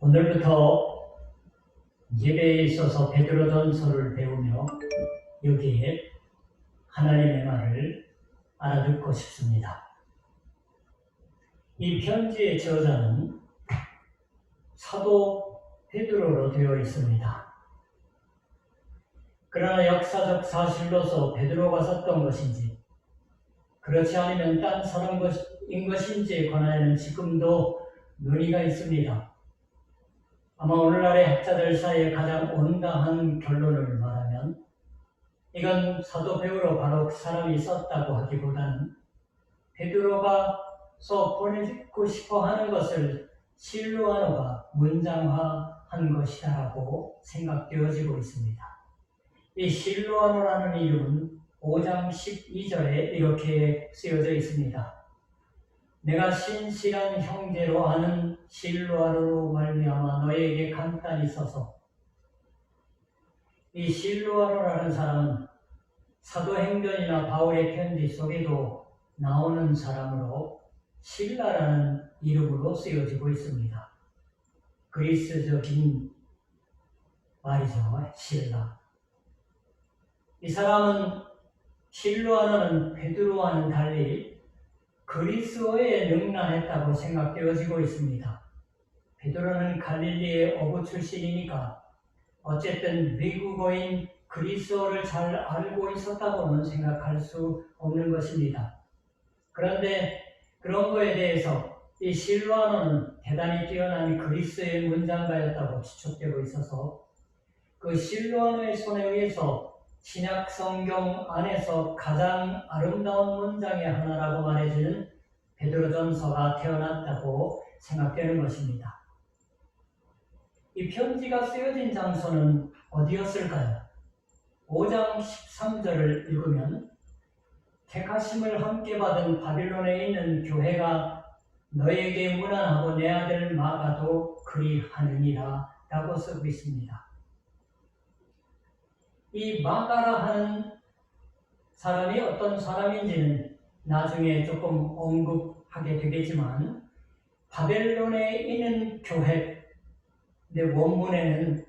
오늘부터 예배에 있어서 베드로전서를 배우며 여기에 하나님의 말을 알아듣고 싶습니다. 이 편지의 저자는 사도 베드로로 되어 있습니다. 그러나 역사적 사실로서 베드로가 썼던 것인지 그렇지 않으면 딴 사람인 것인지에 관하여는 지금도 논의가 있습니다. 아마 오늘날의 학자들 사이에 가장 온당한 결론을 말하면 이건 사도 베드로 바로 그 사람이 썼다고 하기보다는 베드로가 써 보내고 싶어 하는 것을 실로아노가 문장화한 것이다라고 생각되어지고 있습니다. 이 실로아노라는 이름은 5장 12절에 이렇게 쓰여져 있습니다. 내가 신실한 형제로 아는 실로아노로 말미암아 너에게 간단히 써서. 이 실로아노라는 사람은 사도행전이나 바울의 편지 속에도 나오는 사람으로 실라라는 이름으로 쓰여지고 있습니다. 그리스적인 말이죠. 실라. 이 사람은 실로아노는 베드로와는 달리 그리스어에 능란했다고 생각되어지고 있습니다. 베드로는 갈릴리의 어부 출신이니까 어쨌든 외국어인 그리스어를 잘 알고 있었다고는 생각할 수 없는 것입니다. 그런데 그런 거에 대해서 이 실로아노는 대단히 뛰어난 그리스어의 문장가였다고 추측되고 있어서 그 실로아노의 손에 의해서 신약 성경 안에서 가장 아름다운 문장의 하나라고 말해지는 베드로전서가 태어났다고 생각되는 것입니다. 이 편지가 쓰여진 장소는 어디였을까요? 5장 13절을 읽으면 택하심을 함께 받은 바빌론에 있는 교회가 너에게 문안하고 내 아들 마가도 그리하느니라 라고 쓰고 있습니다. 이 마가라 하는 사람이 어떤 사람인지는 나중에 조금 언급하게 되겠지만 바벨론에 있는 교회, 근데 원문에는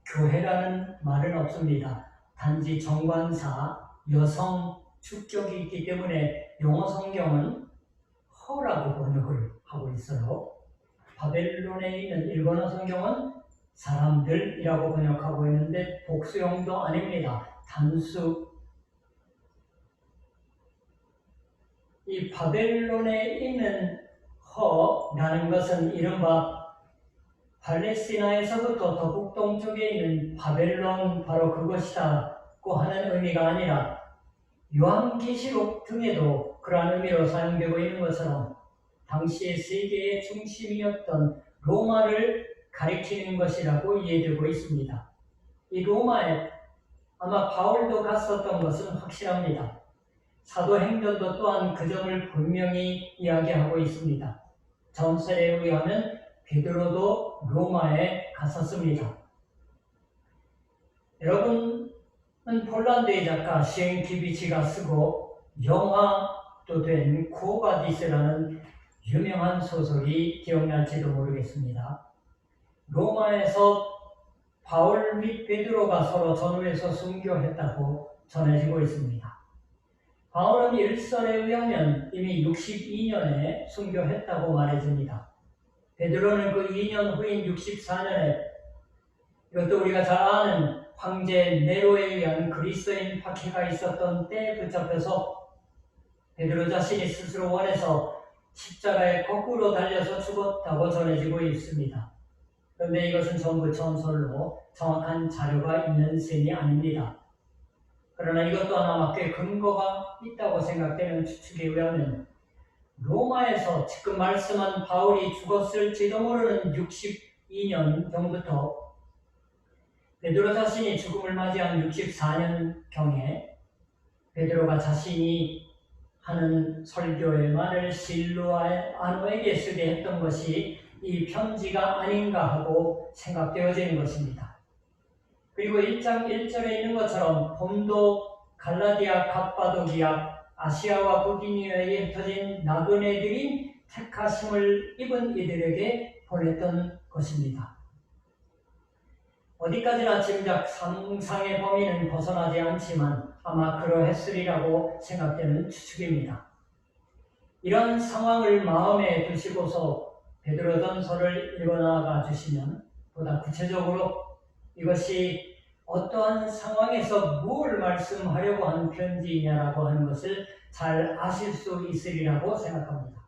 교회라는 말은 없습니다. 단지 정관사, 여성, 축격이 있기 때문에 영어 성경은 허라고 번역을 하고 있어요. 바벨론에 있는 일본어 성경은 사람들이라고 번역하고 있는데 복수형도 아닙니다. 단수. 이 바벨론에 있는 허라는 것은 이른바 팔레스티나에서부터 더 북동쪽에 있는 바벨론 바로 그것이다고 하는 의미가 아니라 요한계시록 등에도 그러한 의미로 사용되고 있는 것처럼 당시의 세계의 중심이었던 로마를 가리키는 것이라고 이해되고 있습니다. 이 로마에 아마 바울도 갔었던 것은 확실합니다. 사도행전도 또한 그 점을 분명히 이야기하고 있습니다. 전설에 의하면 베드로도 로마에 갔었습니다. 여러분은 폴란드의 작가 시엔키비치가 쓰고 영화도 된 쿠오바디스라는 유명한 소설이 기억날지도 모르겠습니다. 로마에서 바울 및 베드로가 서로 전후에서 순교했다고 전해지고 있습니다. 바울은 일설에 의하면 이미 62년에 순교했다고 말해집니다. 베드로는 그 2년 후인 64년에 이것도 우리가 잘 아는 황제 네로에 의한 그리스도인 박해가 있었던 때에 붙잡혀서 베드로 자신이 스스로 원해서 십자가에 거꾸로 달려서 죽었다고 전해지고 있습니다. 그런데 이것은 전부 전설로 정확한 자료가 있는 셈이 아닙니다. 그러나 이것 또한 아마 꽤 근거가 있다고 생각되는 추측에 의하면 로마에서 지금 말씀한 바울이 죽었을지도 모르는 62년 전부터 베드로 자신이 죽음을 맞이한 64년경에 베드로가 자신이 하는 설교의 말을 실로아노에게 쓰게 했던 것이 이 편지가 아닌가 하고 생각되어지는 것입니다. 그리고 1장 1절에 있는 것처럼 본도, 갈라디아, 갑바도기아, 아시아와 부디니아에 흩어진 나그네들이 택하심을 입은 이들에게 보냈던 것입니다. 어디까지나 짐작 상상의 범위는 벗어나지 않지만 아마 그러했으리라고 생각되는 추측입니다. 이런 상황을 마음에 두시고서 베드로전서를 읽어나가 주시면 보다 구체적으로 이것이 어떠한 상황에서 무엇을 말씀하려고 하는 편지이냐라고 하는 것을 잘 아실 수 있으리라고 생각합니다.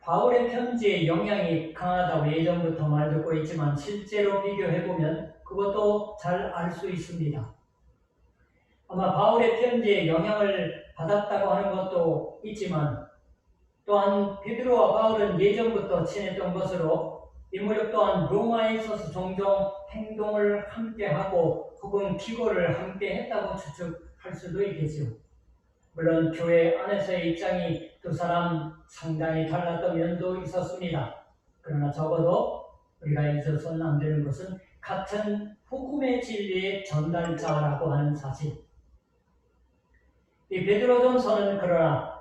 바울의 편지의 영향이 강하다고 예전부터 말 듣고 있지만 실제로 비교해보면 그것도 잘 알 수 있습니다. 아마 바울의 편지에 영향을 받았다고 하는 것도 있지만 또한 베드로와 바울은 예전부터 친했던 것으로 인물력 또한 로마에 있어서 종종 행동을 함께하고 혹은 기고를 함께 했다고 추측할 수도 있겠죠. 물론 교회 안에서의 입장이 두 사람 상당히 달랐던 면도 있었습니다. 그러나 적어도 우리가 잊어서는 안 되는 것은 같은 복음의 진리의 전달자라고 하는 사실. 이 베드로전서는 그러나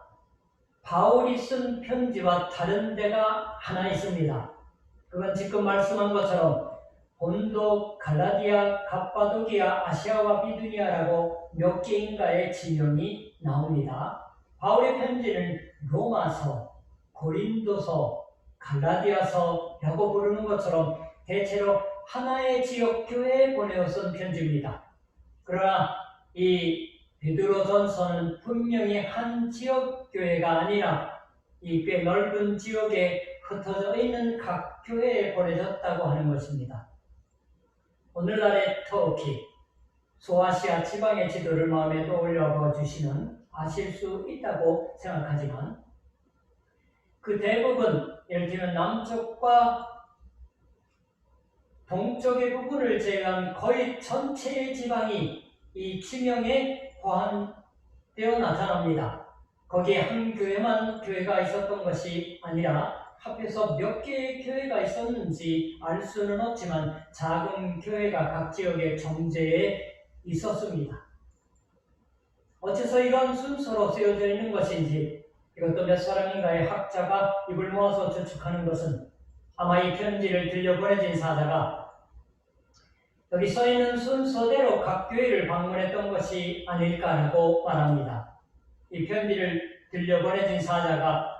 바울이 쓴 편지와 다른 데가 하나 있습니다. 그건 지금 말씀한 것처럼 본도, 갈라디아, 갑바도기아, 아시아와 비두니아라고 몇 개인가의 지명이 나옵니다. 바울의 편지는 로마서, 고린도서, 갈라디아서라고 부르는 것처럼 대체로 하나의 지역 교회에 보내어 쓴 편지입니다. 그러나 이 베드로전서는 분명히 한 지역 교회가 아니라 이 꽤 넓은 지역에 흩어져 있는 각 교회에 보내졌다고 하는 것입니다. 오늘날의 터키, 소아시아 지방의 지도를 마음에 떠올려 주시면 아실 수 있다고 생각하지만 그 대부분 예를 들면 남쪽과 동쪽의 부분을 제외한 거의 전체의 지방이 이 지명에 포함되어 나타납니다. 거기에 한 교회가 있었던 것이 아니라 합해서 몇 개의 교회가 있었는지 알 수는 없지만 작은 교회가 각 지역의 정제에 있었습니다. 어째서 이런 순서로 쓰여져 있는 것인지 이것도 몇 사람인가의 학자가 입을 모아서 추측하는 것은 아마 이 편지를 들려보내진 사자가 여기 써있는 순서대로 각 교회를 방문했던 것이 아닐까라고 말합니다. 이 편지를 들려보내진 사자가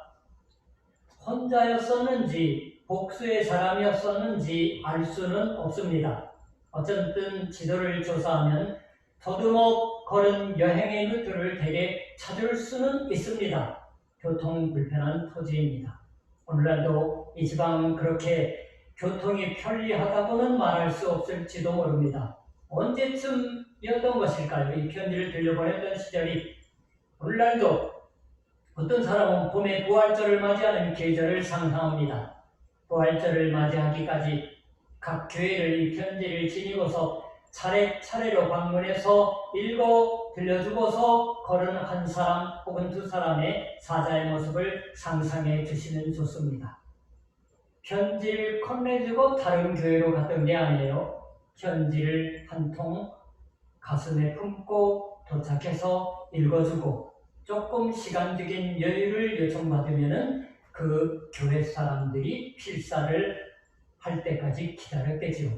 혼자였었는지 복수의 사람이었었는지 알 수는 없습니다. 어쨌든 지도를 조사하면 더듬어 걸은 여행의 루트를 대개 찾을 수는 있습니다. 교통 불편한 토지입니다. 오늘날도 이 지방은 그렇게 교통이 편리하다고는 말할 수 없을지도 모릅니다. 언제쯤이었던 것일까요? 이 편지를 들려보냈던 시절이 오늘날도 어떤 사람은 봄에 부활절을 맞이하는 계절을 상상합니다. 부활절을 맞이하기까지 각 교회를 이 편지를 지니고서 차례차례로 방문해서 읽어 들려주고서 걸은 한 사람 혹은 두 사람의 사자의 모습을 상상해 주시면 좋습니다. 편지를 건네주고 다른 교회로 갔던 게 아니에요. 편지를 한 통 가슴에 품고 도착해서 읽어주고 조금 시간적인 여유를 요청받으면 그 교회 사람들이 필사를 할 때까지 기다렸겠지요.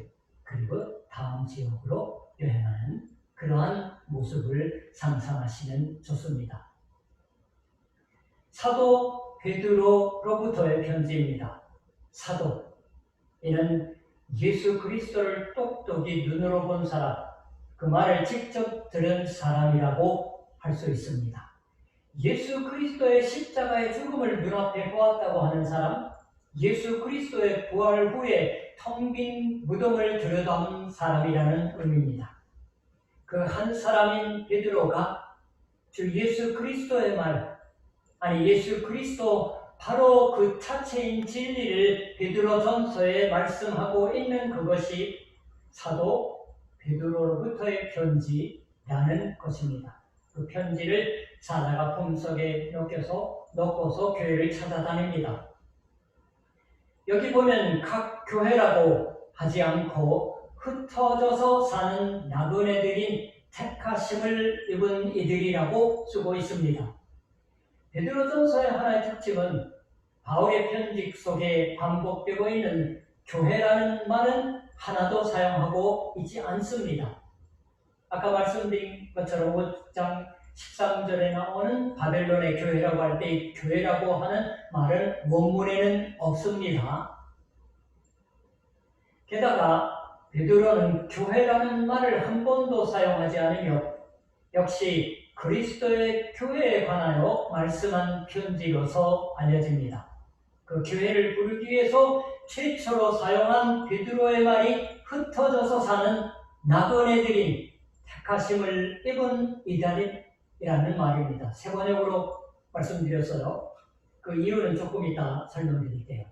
그리고 다음 지역으로 여행하는 그러한 모습을 상상하시면 좋습니다. 사도 베드로로부터의 편지입니다. 사도, 이는 예수 그리스도를 똑똑히 눈으로 본 사람, 그 말을 직접 들은 사람이라고 할 수 있습니다. 예수 그리스도의 십자가의 죽음을 눈앞에 보았다고 하는 사람, 예수 그리스도의 부활 후에 텅 빈 무덤을 들여다본 사람이라는 의미입니다. 그 한 사람인 베드로가 주 예수 그리스도의 말, 아니 예수 그리스도 바로 그 자체인 진리를 베드로전서에 말씀하고 있는 그것이 사도 베드로로부터의 편지라는 것입니다. 그 편지를 사자가 품속에 넣고서 교회를 찾아다닙니다. 여기 보면 각 교회라고 하지 않고 흩어져서 사는 나그네들인 택하심을 입은 이들이라고 쓰고 있습니다. 베드로전서의 하나의 특징은 바울의 편지 속에 반복되고 있는 교회라는 말은 하나도 사용하고 있지 않습니다. 아까 말씀드린 것처럼 5장 13절에 나오는 바벨론의 교회라고 할 때 교회라고 하는 말은 원문에는 없습니다. 게다가 베드로는 교회라는 말을 한 번도 사용하지 않으며 역시 그리스도의 교회에 관하여 말씀한 편지로서 알려집니다. 그 교회를 부르기 위해서 최초로 사용한 베드로의 말이 흩어져서 사는 나그네들인 택하심을 입은 이달이라는 말입니다. 세 번역으로 말씀드렸어요. 그 이유는 조금 이따 설명드릴게요.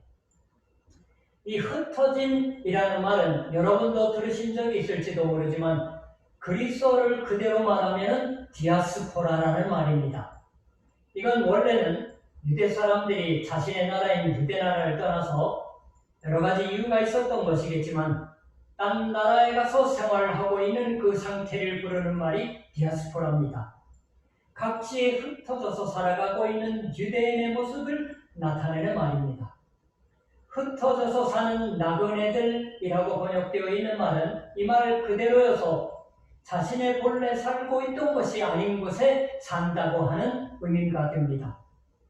이 흩어진이라는 말은 여러분도 들으신 적이 있을지도 모르지만 그리스어를 그대로 말하면 디아스포라라는 말입니다. 이건 원래는 유대 사람들이 자신의 나라인 유대 나라를 떠나서 여러 가지 이유가 있었던 것이겠지만 딴 나라에 가서 생활하고 있는 그 상태를 부르는 말이 디아스포라입니다. 각지에 흩어져서 살아가고 있는 유대인의 모습을 나타내는 말입니다. 흩어져서 사는 나그네들이라고 번역되어 있는 말은 이 말 그대로여서 자신의 본래 살고 있던 것이 아닌 곳에 산다고 하는 의미가 됩니다.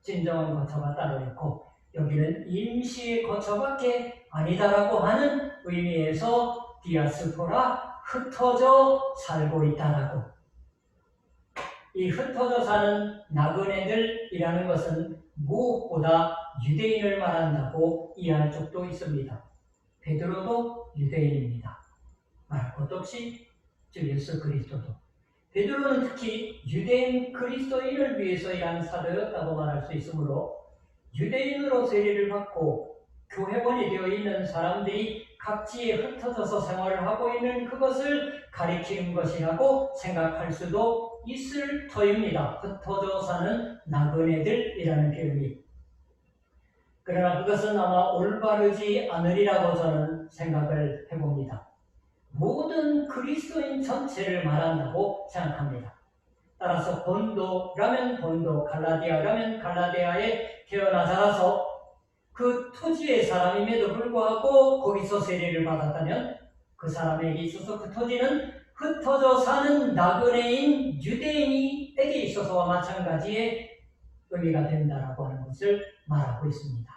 진정한 거처가 따로 있고 여기는 임시의 거처밖에 아니다라고 하는 의미에서 디아스포라, 흩어져 살고 있다라고. 이 흩어져 사는 나그네들이라는 것은 무엇보다 유대인을 말한다고 이해할 적도 있습니다. 베드로도 유대인입니다. 말할 것도 없이 주 예수 그리스도도. 베드로는 특히 유대인 그리스도인을 위해서 일한 사도였다고 말할 수 있으므로 유대인으로 세례를 받고 교회원이 되어 있는 사람들이 각지에 흩어져서 생활을 하고 있는 그것을 가리키는 것이라고 생각할 수도 있을 터입니다. 흩어져 사는 나그네들이라는 표현이. 그러나 그것은 아마 올바르지 않으리라고 저는 생각을 해봅니다. 모든 그리스도인 전체를 말한다고 생각합니다. 따라서 본도라면 본도, 갈라디아라면 갈라디아에 태어나 자라서 그 토지의 사람임에도 불구하고 거기서 세례를 받았다면 그 사람에게 있어서 그 토지는 흩어져 사는 나그네인 유대인에게 있어서와 마찬가지의 의미가 된다라고 하는 것을 말하고 있습니다.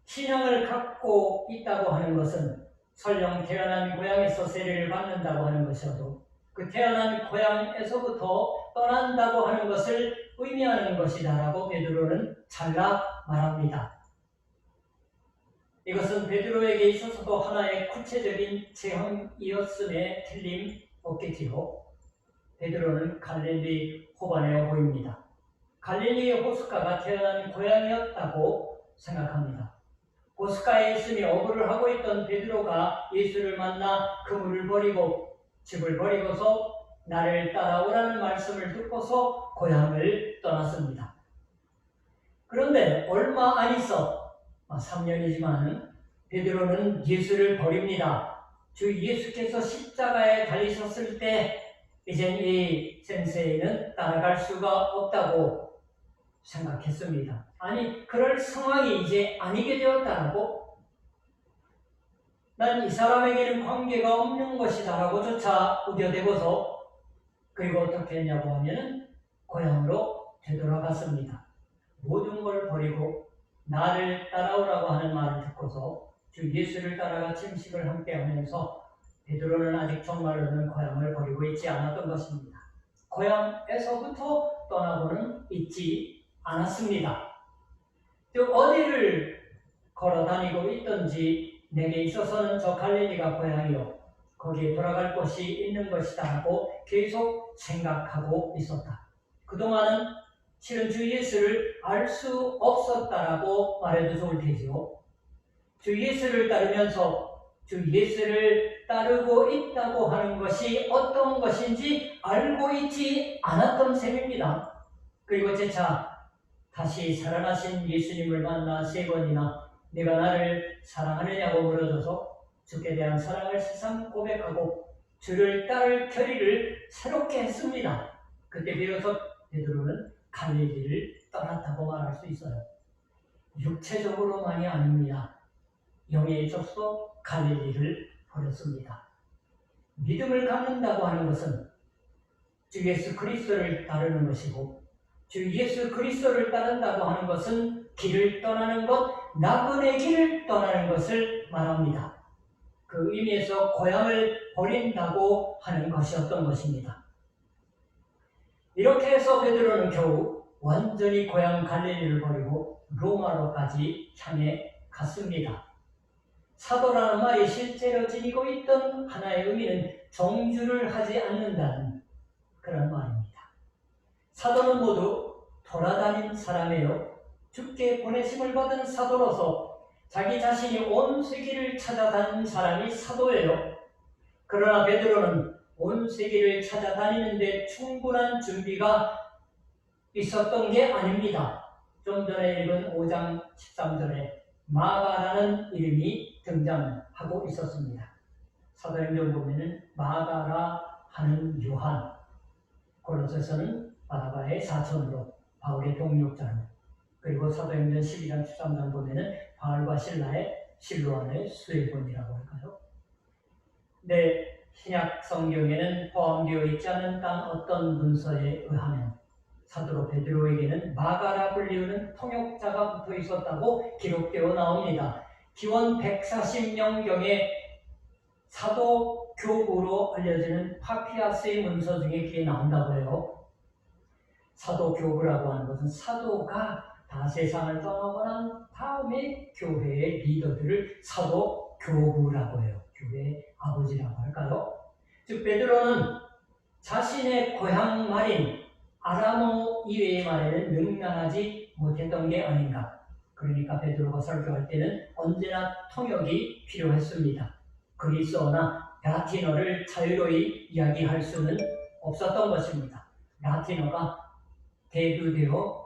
신앙을 갖고 있다고 하는 것은 설령 태어난 고향에서 세례를 받는다고 하는 것이어도 그 태어난 고향에서부터 떠난다고 하는 것을 의미하는 것이다라고 베드로는 잘라 말합니다. 이것은 베드로에게 있어서도 하나의 구체적인 체험이었음에 틀림없겠지요. 베드로는 갈릴리 호반에 보입니다. 갈릴리의 호숫가가 태어난 고향이었다고 생각합니다. 호숫가에 있으며 어부를 하고 있던 베드로가 예수를 만나 그물을 버리고 집을 버리고서 나를 따라오라는 말씀을 듣고서 고향을 떠났습니다. 그런데 얼마 안 있어 3년이지만 베드로는 예수를 버립니다. 주 예수께서 십자가에 달리셨을 때 이젠 이 센세이는 따라갈 수가 없다고 생각했습니다. 아니, 그럴 상황이 이제 아니게 되었다라고? 난 이 사람에게는 관계가 없는 것이다라고 조차 우겨대고서 그리고 어떻게 했냐고 하면 고향으로 되돌아갔습니다. 모든 걸 버리고 나를 따라오라고 하는 말을 듣고서 주 예수를 따라가 침식을 함께 하면서 베드로는 아직 정말로는 고향을 버리고 있지 않았던 것입니다. 고향에서부터 떠나고는 있지 않았습니다. 즉 어디를 걸어 다니고 있든지 내게 있어서는 저 갈릴리가 고향이요 거기에 돌아갈 곳이 있는 것이다 하고 계속 생각하고 있었다. 그동안은 실은 주 예수를 알 수 없었다라고 말해도 좋을 테지요. 주 예수를 따르면서 주 예수를 따르고 있다고 하는 것이 어떤 것인지 알고 있지 않았던 셈입니다. 그리고 재차 다시 살아나신 예수님을 만나 3번이나 네가 나를 사랑하느냐고 물어줘서 주께 대한 사랑을 새삼 고백하고 주를 따를 결의를 새롭게 했습니다. 그때 비로소 베드로는 갈릴리를 떠났다고 말할 수 있어요. 육체적으로만이 아닙니다. 영에 있어서 갈릴리를 버렸습니다. 믿음을 갖는다고 하는 것은 주 예수 그리스도를 따르는 것이고, 주 예수 그리스도를 따른다고 하는 것은 길을 떠나는 것, 나그네 길을 떠나는 것을 말합니다. 그 의미에서 고향을 버린다고 하는 것이었던 것입니다. 이렇게 해서 베드로는 겨우 완전히 고향 갈릴리를 버리고 로마로까지 향해 갔습니다. 사도라는 말이 실제로 지니고 있던 하나의 의미는 정주를 하지 않는다는 그런 말입니다. 사도는 모두 돌아다닌 사람이에요. 주께 보내심을 받은 사도로서 자기 자신이 온 세계를 찾아다닌 사람이 사도예요. 그러나 베드로는 온 세계를 찾아다니는데 충분한 준비가 있었던 게 아닙니다. 좀 전에 읽은 5장 13절에 마가라는 이름이 등장하고 있었습니다. 사도행전 보면은 마가라 하는 요한, 고린도서는 바나바의 사촌으로 바울의 동역자로, 그리고 사도행전 12장 13장 보면은 바울과 신라의 실로안의 수혜본이라고 할까요? 네, 신약 성경에는 포함되어 있지 않은 단 어떤 문서에 의하면 사도 베드로에게는 마가라 불리우는 통역자가 붙어 있었다고 기록되어 나옵니다. 기원 140년경에 사도 교부로 알려지는 파피아스의 문서 중에 그게 나온다고 해요. 사도 교부라고 하는 것은 사도가 다 세상을 떠나고 난 다음에 교회의 리더들을 사도 교부라고 해요. 교회의 아버지라고 할까요? 즉 베드로는 자신의 고향 말인 아람어 이외의 말에는 능란하지 못했던 게 아닌가. 그러니까 베드로가 설교할 때는 언제나 통역이 필요했습니다. 그리스어나 라틴어를 자유로이 이야기할 수는 없었던 것입니다. 라틴어가 대두되어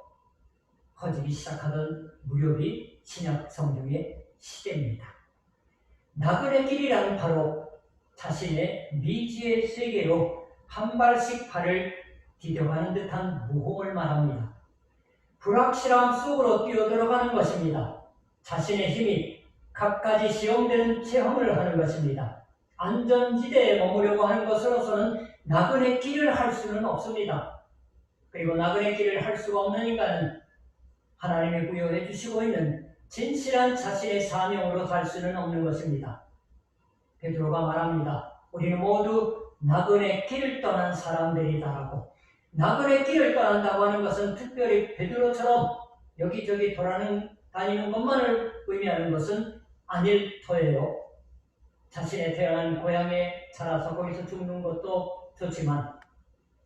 퍼지기 시작하던 무렵이 신약 성경의 시대입니다. 나그네 길이란 바로 자신의 미지의 세계로 한 발씩 발을 디뎌가는 듯한 모험을 말합니다. 불확실함 속으로 뛰어들어가는 것입니다. 자신의 힘이 갖가지 시험되는 체험을 하는 것입니다. 안전지대에 머무려고 하는 것으로서는 나그네 길을 할 수는 없습니다. 그리고 나그네 길을 할 수가 없는 인간은 하나님이 부여해 주시고 있는 진실한 자신의 사명으로 살 수는 없는 것입니다. 베드로가 말합니다. 우리는 모두 나그네 길을 떠난 사람들이다라고. 나그네 길을 떠난다고 하는 것은 특별히 베드로처럼 여기저기 돌아다니는 것만을 의미하는 것은 아닐 터예요. 자신의 태어난 고향에 자라서 거기서 죽는 것도 좋지만,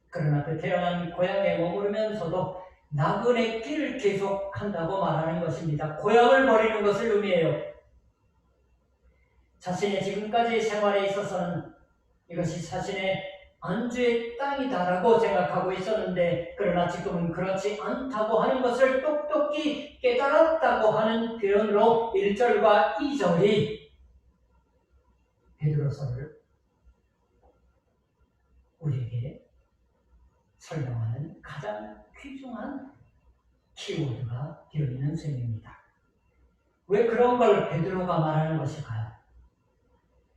그러나 그 태어난 고향에 머무르면서도 나그네 길을 계속한다고 말하는 것입니다. 고향을 버리는 것을 의미해요. 자신의 지금까지의 생활에 있어서는 이것이 자신의 안주의 땅이다라고 생각하고 있었는데, 그러나 지금은 그렇지 않다고 하는 것을 똑똑히 깨달았다고 하는 표현으로 1절과 2절이 베드로서를 우리에게 설명하는 가장 귀중한 키워드가 되어 있는 셈입니다. 왜 그런 걸 베드로가 말하는 것일까요?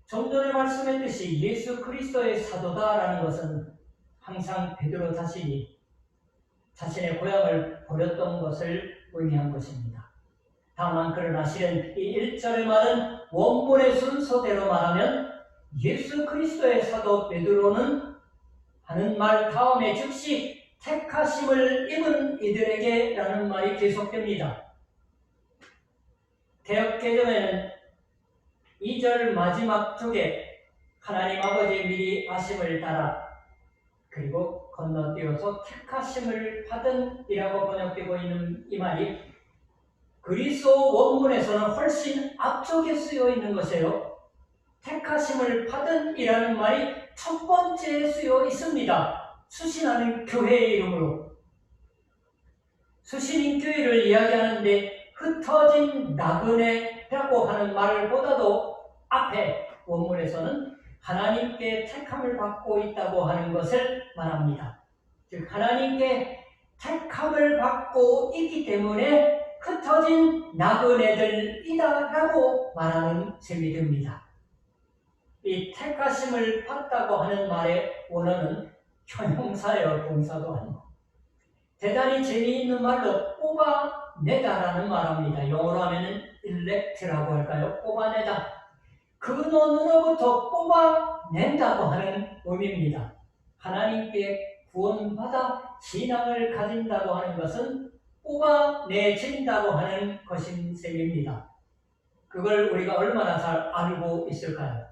좀 전에 말씀했듯이 예수 그리스도의 사도다라는 것은 항상 베드로 자신이 자신의 고향을 버렸던 것을 의미한 것입니다. 다만 그러나 실은 이 1절의 말은 원문의 순서대로 말하면 예수 그리스도의 사도 베드로는 하는 말 다음에 즉시 택하심을 입은 이들에게 라는 말이 계속됩니다. 개역개정에는 2절 마지막 쪽에 하나님 아버지의 미리 아심을 따라, 그리고 건너뛰어서 택하심을 받은 이라고 번역되고 있는 이 말이 그리스어 원문에서는 훨씬 앞쪽에 쓰여 있는 것이에요. 택하심을 받은 이라는 말이 첫 번째에 쓰여 있습니다. 수신하는 교회의 이름으로. 수신인 교회를 이야기하는데 흩어진 나그네라고 하는 말보다도 앞에 원문에서는 하나님께 택함을 받고 있다고 하는 것을 말합니다. 즉 하나님께 택함을 받고 있기 때문에 흩어진 나그네들이다라고 말하는 셈이 됩니다. 이 택하심을 받다고 하는 말의 원어는 형용사예요. 동사도 아니고. 대단히 재미있는 말로 뽑아내다라는 말합니다. 영어로 하면은 elect라고 할까요? 뽑아내다. 근원으로부터 뽑아낸다고 하는 의미입니다. 하나님께 구원받아 신앙을 가진다고 하는 것은 뽑아내진다고 하는 것인 셈입니다. 그걸 우리가 얼마나 잘 알고 있을까요?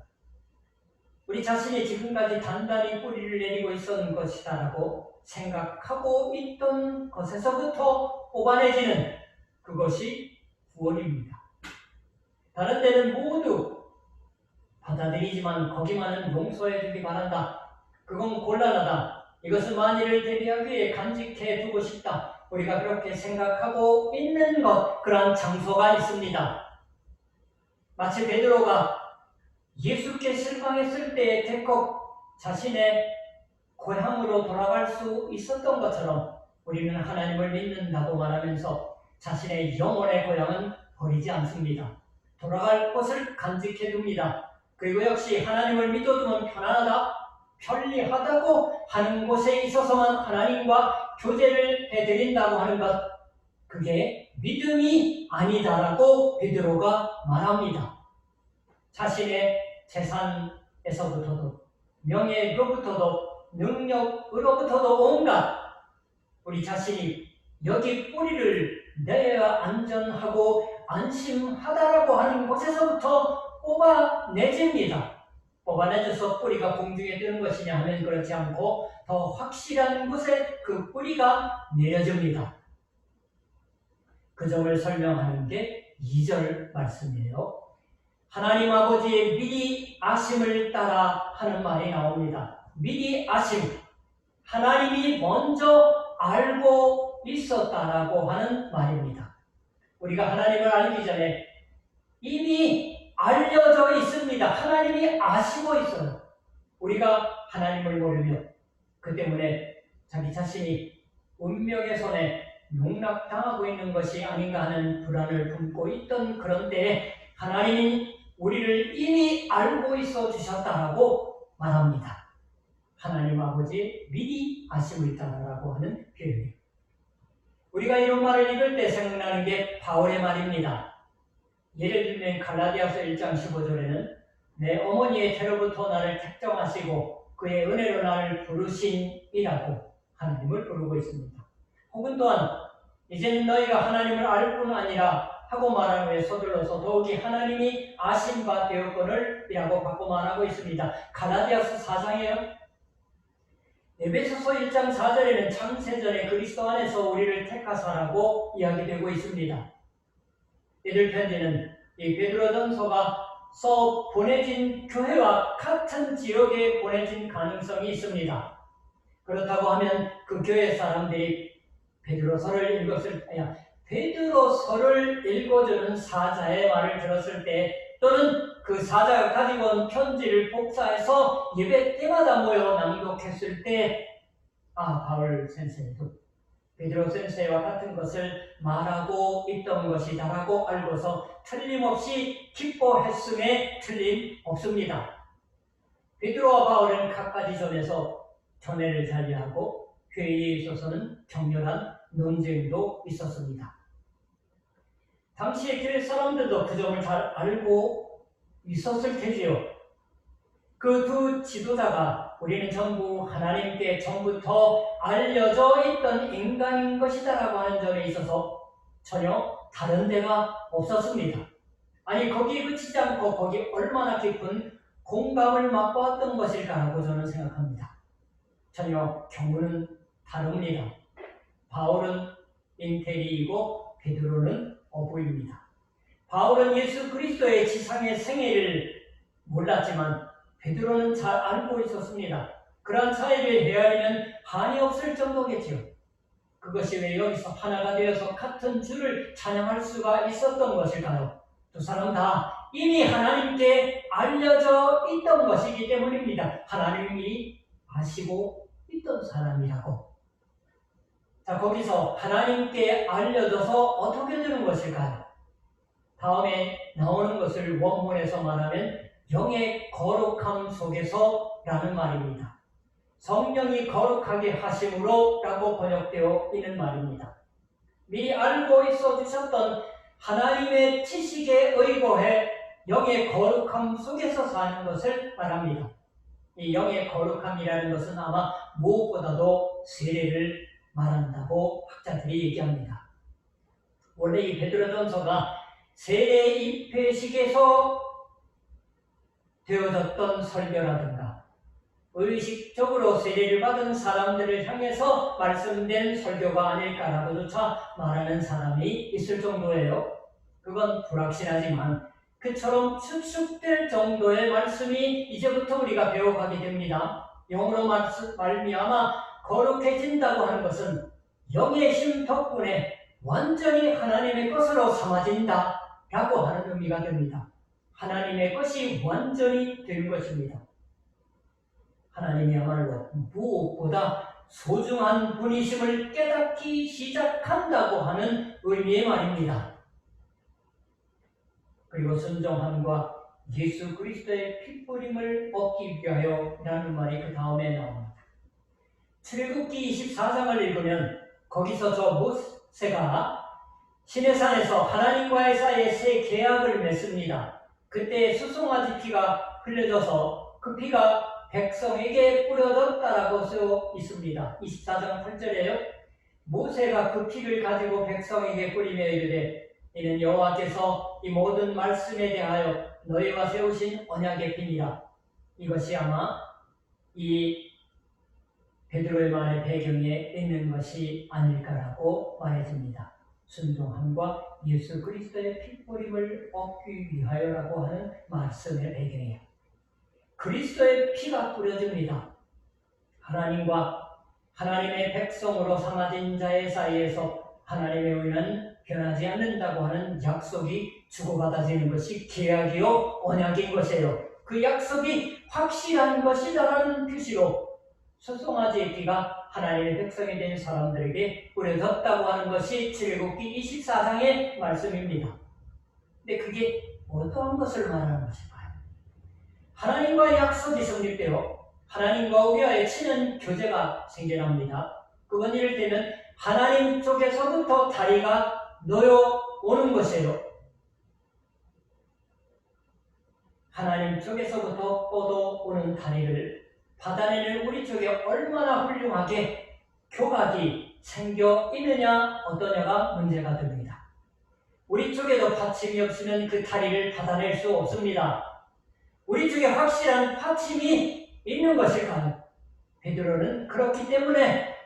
우리 자신이 지금까지 단단히 뿌리를 내리고 있었던 것이다라고 생각하고 있던 것에서부터 뽑아내지는 그것이 구원입니다. 다른 데는 모두 받아들이지만 거기만은 용서해 주기 바란다. 그건 곤란하다. 이것은 만일을 대비하기 위해 간직해 두고 싶다. 우리가 그렇게 생각하고 있는 그러한 장소가 있습니다. 마치 베드로가 예수께 실망했을 때에 덜컥 자신의 고향으로 돌아갈 수 있었던 것처럼 우리는 하나님을 믿는다고 말하면서 자신의 영혼의 고향은 버리지 않습니다. 돌아갈 곳을 간직해 둡니다. 그리고 역시 하나님을 믿어두면 편안하다, 편리하다고 하는 곳에 있어서만 하나님과 교제를 해드린다고 하는 것, 그게 믿음이 아니다라고 베드로가 말합니다. 자신의 재산에서부터도 명예로부터도 능력으로부터도 온갖 우리 자신이 여기 뿌리를 내야 안전하고 안심하다라고 하는 곳에서부터 뽑아내집니다. 뽑아내줘서 뿌리가 공중에 뜨는 것이냐 하면 그렇지 않고 더 확실한 곳에 그 뿌리가 내려집니다. 그 점을 설명하는 게 2절 말씀이에요. 하나님 아버지의 미리 아심을 따라 하는 말이 나옵니다. 미리 아심, 하나님이 먼저 알고 있었다라고 하는 말입니다. 우리가 하나님을 알기 전에 이미 알려져 있습니다. 하나님이 아시고 있어요. 우리가 하나님을 모르며 그 때문에 자기 자신이 운명의 손에 농락당하고 있는 것이 아닌가 하는 불안을 품고 있던 그런 때에 하나님이 우리를 이미 알고 있어 주셨다라고 말합니다. 하나님 아버지 미리 아심을 따라라고 하는 표현이에요. 우리가 이런 말을 읽을 때 생각나는 게 바울의 말입니다. 예를 들면 갈라디아서 1장 15절에는 내 어머니의 태로부터 나를 택정하시고 그의 은혜로 나를 부르신이라고 하나님을 부르고 있습니다. 혹은 또한 이제는 너희가 하나님을 알 뿐 아니라 하고 말한 후에 서둘러서 더욱이 하나님이 아신 바 되었거늘 이라고 바꿔 말하고 있습니다. 갈라디아서 4장이에요. 에베소서 1장 4절에는 창세전에 그리스도 안에서 우리를 택하사라고 이야기되고 있습니다. 이들 편지는 이 베드로전서가 써 보내진 교회와 같은 지역에 보내진 가능성이 있습니다. 그렇다고 하면 그 교회 사람들이 베드로서를 읽어주는 사자의 말을 들었을 때 또는 그 사자가 가지고 온 편지를 복사해서 예배 때마다 모여 낭독했을 때 바울 선생도 베드로 선생과 같은 것을 말하고 있던 것이다라고 알고서 틀림없이 기뻐했음에 틀림없습니다. 베드로와 바울은 각가지 점에서 견해를 달리하고 교회에 있어서는 격렬한 논쟁도 있었습니다. 당시의 교회 사람들도 그 점을 잘 알고 있었을 테지요. 그 두 지도자가 우리는 전부 하나님께 전부터 알려져 있던 인간인 것이다라고 하는 점에 있어서 전혀 다른 데가 없었습니다. 아니 거기에 그치지 않고 거기 얼마나 깊은 공감을 맛보았던 것일까라고 저는 생각합니다. 전혀 경우는 다릅니다. 바울은 인테리이고 베드로는 어부입니다. 바울은 예수 그리스도의 지상의 생애를 몰랐지만 베드로는 잘 알고 있었습니다. 그러한 차이를 헤아리면 한이 없을 정도겠지요. 그것이 왜 여기서 하나가 되어서 같은 주를 찬양할 수가 있었던 것일까요? 두 사람 다 이미 하나님께 알려져 있던 것이기 때문입니다. 하나님이 아시고 있던 사람이라고. 자, 거기서 하나님께 알려져서 어떻게 되는 것일까요? 다음에 나오는 것을 원문에서 말하면 영의 거룩함 속에서라는 말입니다. 성령이 거룩하게 하심으로 라고 번역되어 있는 말입니다. 미리 알고 있어 주셨던 하나님의 지식에 의거해 영의 거룩함 속에서 사는 것을 말합니다. 이 영의 거룩함이라는 것은 아마 무엇보다도 세례를 말한다고 학자들이 얘기합니다. 원래 이 베드로전서가 세례 입회식에서 되어졌던 설교라든가 의식적으로 세례를 받은 사람들을 향해서 말씀된 설교가 아닐까라고조차 말하는 사람이 있을 정도예요. 그건 불확실하지만 그처럼 추측될 정도의 말씀이 이제부터 우리가 배워가게 됩니다. 영으로 말미암아 거룩해진다고 하는 것은 영의 힘 덕분에 완전히 하나님의 것으로 삼아진다 라고 하는 의미가 됩니다. 하나님의 것이 완전히 되는 것입니다. 하나님이야말로 무엇보다 소중한 분이심을 깨닫기 시작한다고 하는 의미의 말입니다. 그리고 순종함과 예수 그리스도의 핏부림을 얻기 위하여 라는 말이 그 다음에 나옵니다. 출애굽기 24장을 읽으면 거기서 저 모세가 시내산에서 하나님과의 사이에 새 계약을 맺습니다. 그때 수송아지 피가 흘려져서 그 피가 백성에게 뿌려졌다라고 쓰여 있습니다. 24장 8절에요. 모세가 그 피를 가지고 백성에게 뿌리며 이르되 이는 여호와께서 이 모든 말씀에 대하여 너희와 세우신 언약의 피니라. 이것이 아마 이 베드로의 말의 배경에 있는 것이 아닐까라고 말해집니다. 순종함과 예수 그리스도의 핏부림을 얻기 위하여라고 하는 말씀의 배경이에요. 그리스도의 피가 뿌려집니다. 하나님과 하나님의 백성으로 삼아진 자의 사이에서 하나님의 의는 변하지 않는다고 하는 약속이 주고받아지는 것이 계약이요 언약인 것이에요. 그 약속이 확실한 것이다라는 표시로 수송아지의 피가 하나님의 백성이 된 사람들에게 뿌려졌다고 하는 것이 출애굽기 24장의 말씀입니다. 근데 그게 어떠한 것을 말하는 것일까요? 하나님과의 약속이 성립되어 하나님과 우리와의 친한 교제가 생겨납니다. 그건 이를테면 하나님 쪽에서부터 다리가 놓여오는 것이에요. 하나님 쪽에서부터 뻗어오는 다리를 받아내는 우리 쪽에 얼마나 훌륭하게 교각이 생겨 있느냐 어떠냐가 문제가 됩니다. 우리 쪽에도 받침이 없으면 그 다리를 받아낼 수 없습니다. 우리 쪽에 확실한 받침이 있는 것일까요? 베드로는 그렇기 때문에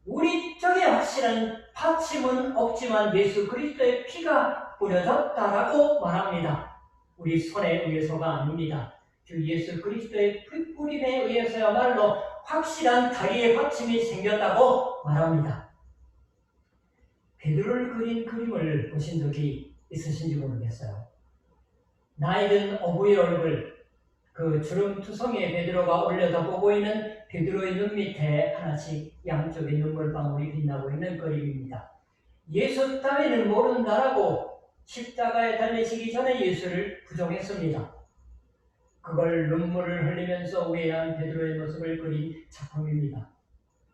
우리 쪽에 확실한 받침은 없지만 예수 그리스도의 피가 뿌려졌다라고 말합니다. 우리 손에 의해서가 아닙니다. 주 예수 그리스도의 핏부림에 의해서야말로 확실한 다리의 받침이 생겼다고 말합니다. 베드로를 그린 그림을 보신 적이 있으신지 모르겠어요. 나이든 어부의 얼굴, 그 주름투성이의 베드로가 올려다보고 있는 베드로의 눈 밑에 하나씩 양쪽에 눈물방울이 빛나고 있는 그림입니다. 예수 따위는 모른다라고 십자가에 달리시기 전에 예수를 부정했습니다. 그걸 눈물을 흘리면서 우회한 베드로의 모습을 그린 작품입니다.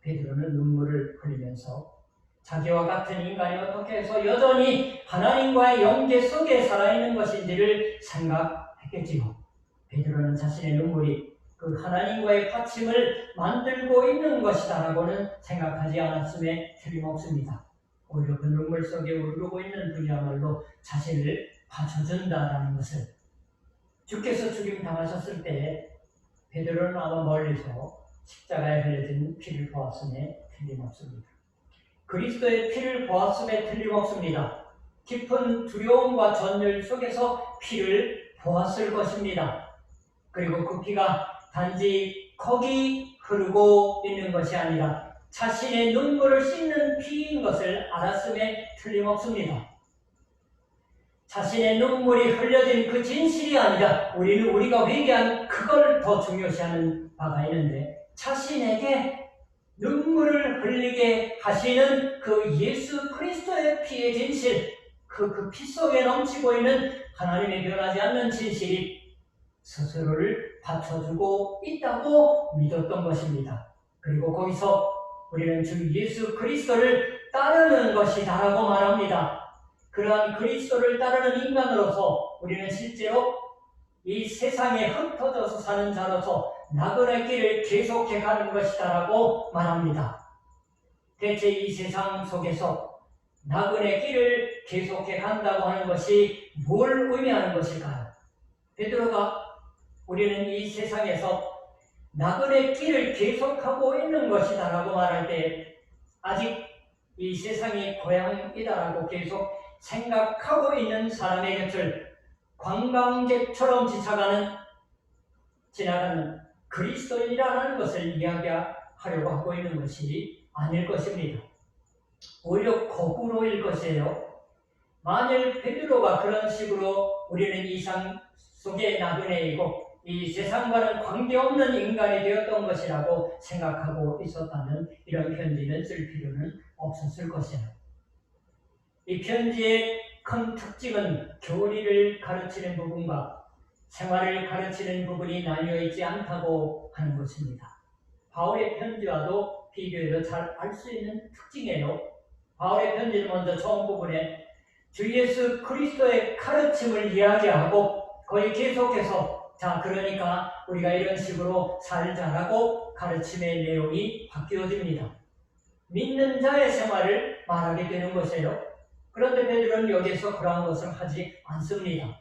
베드로는 눈물을 흘리면서 자기와 같은 인간이 어떻게 해서 여전히 하나님과의 연계 속에 살아있는 것인지를 생각했겠지요. 베드로는 자신의 눈물이 그 하나님과의 받침을 만들고 있는 것이다라고는 생각하지 않았음에 틀림없습니다. 오히려 그 눈물 속에 우르르고 있는 분이야말로 자신을 받쳐준다라는 것을 주께서 죽임 당하셨을 때 베드로는 아마 멀리서 십자가에 흘려진 피를 보았음에 틀림없습니다. 그리스도의 피를 보았음에 틀림없습니다. 깊은 두려움과 전율 속에서 피를 보았을 것입니다. 그리고 그 피가 단지 거기 흐르고 있는 것이 아니라 자신의 눈물을 씻는 피인 것을 알았음에 틀림없습니다. 자신의 눈물이 흘려진 그 진실이 아니라 우리가 회개한 그걸 더 중요시하는 바가 있는데 자신에게 눈물을 흘리게 하시는 그 예수 그리스도의 피의 진실, 그 피 속에 넘치고 있는 하나님의 변하지 않는 진실이 스스로를 받쳐주고 있다고 믿었던 것입니다. 그리고 거기서 우리는 주 예수 그리스도를 따르는 것이다라고 말합니다. 그러한 그리스도를 따르는 인간으로서 우리는 실제로 이 세상에 흩어져서 사는 자로서 나그네 길을 계속해 가는 것이다라고 말합니다. 대체 이 세상 속에서 나그네 길을 계속해 간다고 하는 것이 뭘 의미하는 것일까요? 베드로가 우리는 이 세상에서 나그네 길을 계속하고 있는 것이다라고 말할 때 아직 이 세상이 고향이다라고 계속 생각하고 있는 사람의 곁을 관광객처럼 지나가는 그리스도인이라는 것을 이야기하려고 하고 있는 것이 아닐 것입니다. 오히려 거꾸로일 것이에요. 만일 베드로가 그런 식으로 우리는 이 세상 속의 나그네이고 이 세상과는 관계없는 인간이 되었던 것이라고 생각하고 있었다면 이런 편지는 쓸 필요는 없었을 것이에요. 이 편지의 큰 특징은 교리를 가르치는 부분과 생활을 가르치는 부분이 나뉘어 있지 않다고 하는 것입니다. 바울의 편지와도 비교해서 잘 알 수 있는 특징이에요. 바울의 편지는 먼저 처음 부분에 주 예수 그리스도의 가르침을 이야기하고 거의 계속해서 그러니까 우리가 이런 식으로 살자라고 가르침의 내용이 바뀌어집니다. 믿는 자의 생활을 말하게 되는 것이에요. 그런데 베드로는 여기에서 그러한 것을 하지 않습니다.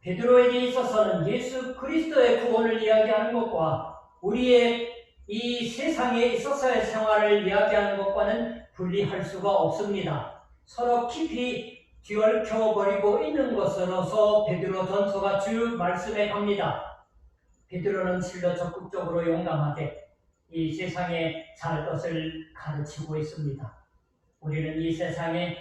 베드로에게 있어서는 예수 그리스도의 구원을 이야기하는 것과 우리의 이 세상에 있어서의 생활을 이야기하는 것과는 분리할 수가 없습니다. 서로 깊이 뒤얽혀버리고 있는 것으로서 베드로 전서가 쭉 말씀해 갑니다. 베드로는 실로 적극적으로 용감하게 이 세상에 살 것을 가르치고 있습니다. 우리는 이 세상에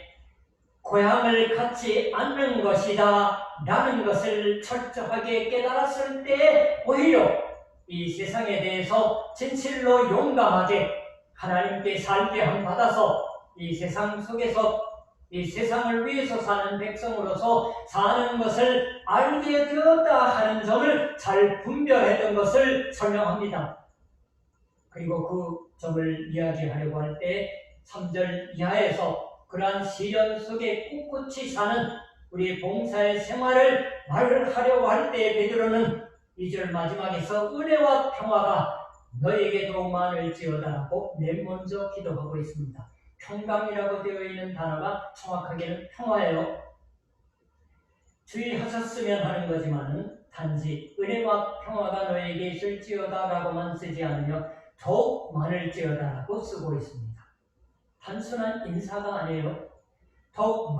고향을 갖지 않는 것이다 라는 것을 철저하게 깨달았을 때 오히려 이 세상에 대해서 진실로 용감하게 하나님께 살게 함 받아서 이 세상 속에서 이 세상을 위해서 사는 백성으로서 사는 것을 알게 되었다 하는 점을 잘 분별했던 것을 설명합니다. 그리고 그 점을 이야기하려고 할 때 3절 이하에서 그러한 시련 속에 꿋꿋이 사는 우리 봉사의 생활을 말하려고 할 때 베드로는 2절 마지막에서 은혜와 평화가 너에게 더욱 많을지어다라고 맨 먼저 기도하고 있습니다. 평강이라고 되어 있는 단어가 정확하게는 평화예요. 주의하셨으면 하는 거지만은 단지 은혜와 평화가 너에게 있을지어다라고만 쓰지 않으며 더욱 많을지어다라고 쓰고 있습니다. 단순한 인사가 아니에요. 더욱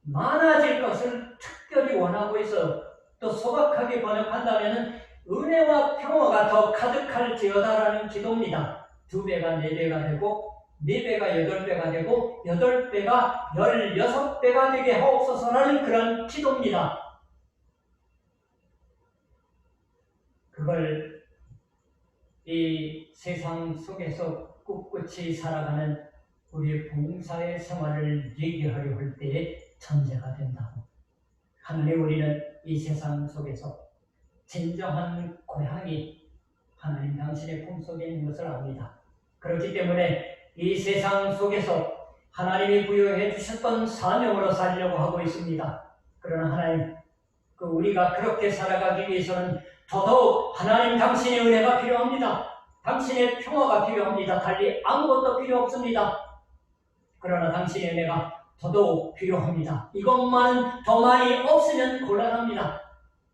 많아질 것을 특별히 원하고 있어요. 또 소박하게 번역한다면 은혜와 평화가 더 가득할지어다라는 기도입니다. 2배가 4배가 되고 4배가 8배가 되고 8배가 16배가 되게 하옵소서라는 그런 기도입니다. 그걸 이 세상 속에서 꿋꿋이 살아가는 우리의 봉사의 생활을 얘기하려 할 때에 전제가 된다고. 하나님 우리는 이 세상 속에서 진정한 고향이 하나님 당신의 품속에 있는 것을 압니다. 그렇기 때문에 이 세상 속에서 하나님이 부여해 주셨던 사명으로 살려고 하고 있습니다. 그러나 하나님, 우리가 그렇게 살아가기 위해서는 더더욱 하나님 당신의 은혜가 필요합니다. 당신의 평화가 필요합니다. 달리 아무것도 필요 없습니다. 그러나 당신의 은혜가 더더욱 필요합니다. 이것만은 더 많이 없으면 곤란합니다.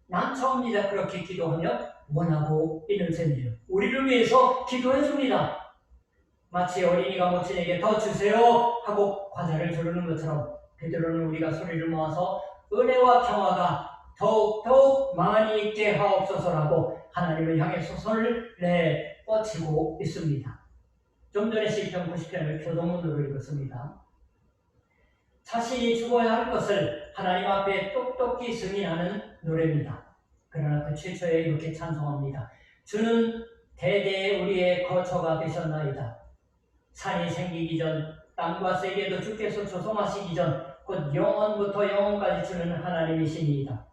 난처합니다. 그렇게 기도하며 원하고 있는 셈이에요. 우리를 위해서 기도해 줍니다. 마치 어린이가 모친에게 더 주세요 하고 과자를 주르는 것처럼 베드로는 우리가 소리를 모아서 은혜와 평화가 더욱 많이 있게 하옵소서라고 하나님을 향해 소설을 뻗치고 있습니다. 좀 전에 시편 90편을 교동문으로 읽었습니다. 자신이 죽어야 할 것을 하나님 앞에 똑똑히 승인하는 노래입니다. 그러나 그 최초에 이렇게 찬송합니다. 주는 대대에 우리의 거처가 되셨나이다. 산이 생기기 전 땅과 세계도 주께서 조성하시기 전 곧 영원부터 영원까지 주는 하나님이시니이다.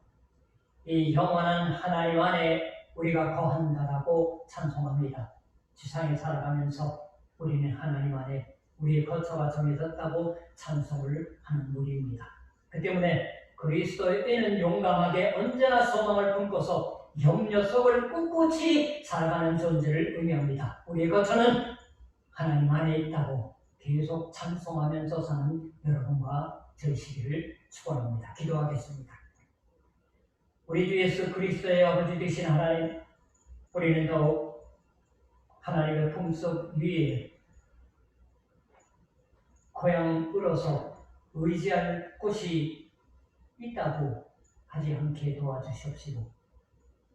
이 영원한 하나님 안에 우리가 거한다라고 찬송합니다. 지상에 살아가면서 우리는 하나님 안에 우리의 거처가 정해졌다고 찬송을 하는 우리입니다. 그 때문에 그리스도에는 용감하게 언제나 소망을 품고서 염려 속을 꿋꿋이 살아가는 존재를 의미합니다. 우리의 거처는 하나님 안에 있다고 계속 찬송하면서 사는 여러분과 되시기를 축원합니다. 기도하겠습니다. 우리 주 예수 그리스도의 아버지 되신 하나님, 우리는 더욱 하나님의 품속 위에 고향으로서 의지할 곳이 있다고 하지 않게 도와주시옵시고,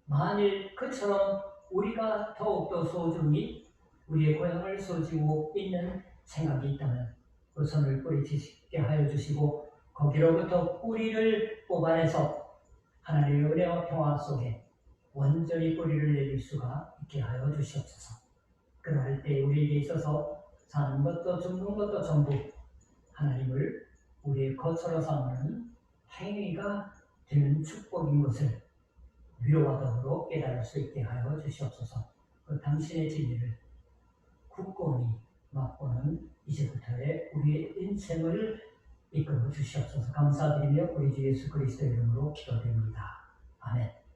만일 그처럼 우리가 더욱더 소중히 우리의 고향을 소지고 있는 생각이 있다면 그 손을 뿌리치게 하여 주시고, 거기로부터 뿌리를 뽑아내서 하나님의 은혜와 평화 속에 완전히 뿌리를 내릴 수가 있게 하여 주시옵소서. 그러할 때 우리에게 있어서 사는 것도 죽는 것도 전부 하나님을 우리의 거처로 삼는 행위가 되는 축복인 것을 위로와 더불어 깨달을 수 있게 하여 주시옵소서. 그 당신의 진리를 굳건히 맛보는 이제부터의 우리의 인생을 이끌어 주시옵소서. 감사드리며 우리 주 예수 그리스도의 이름으로 기도드립니다. 아멘.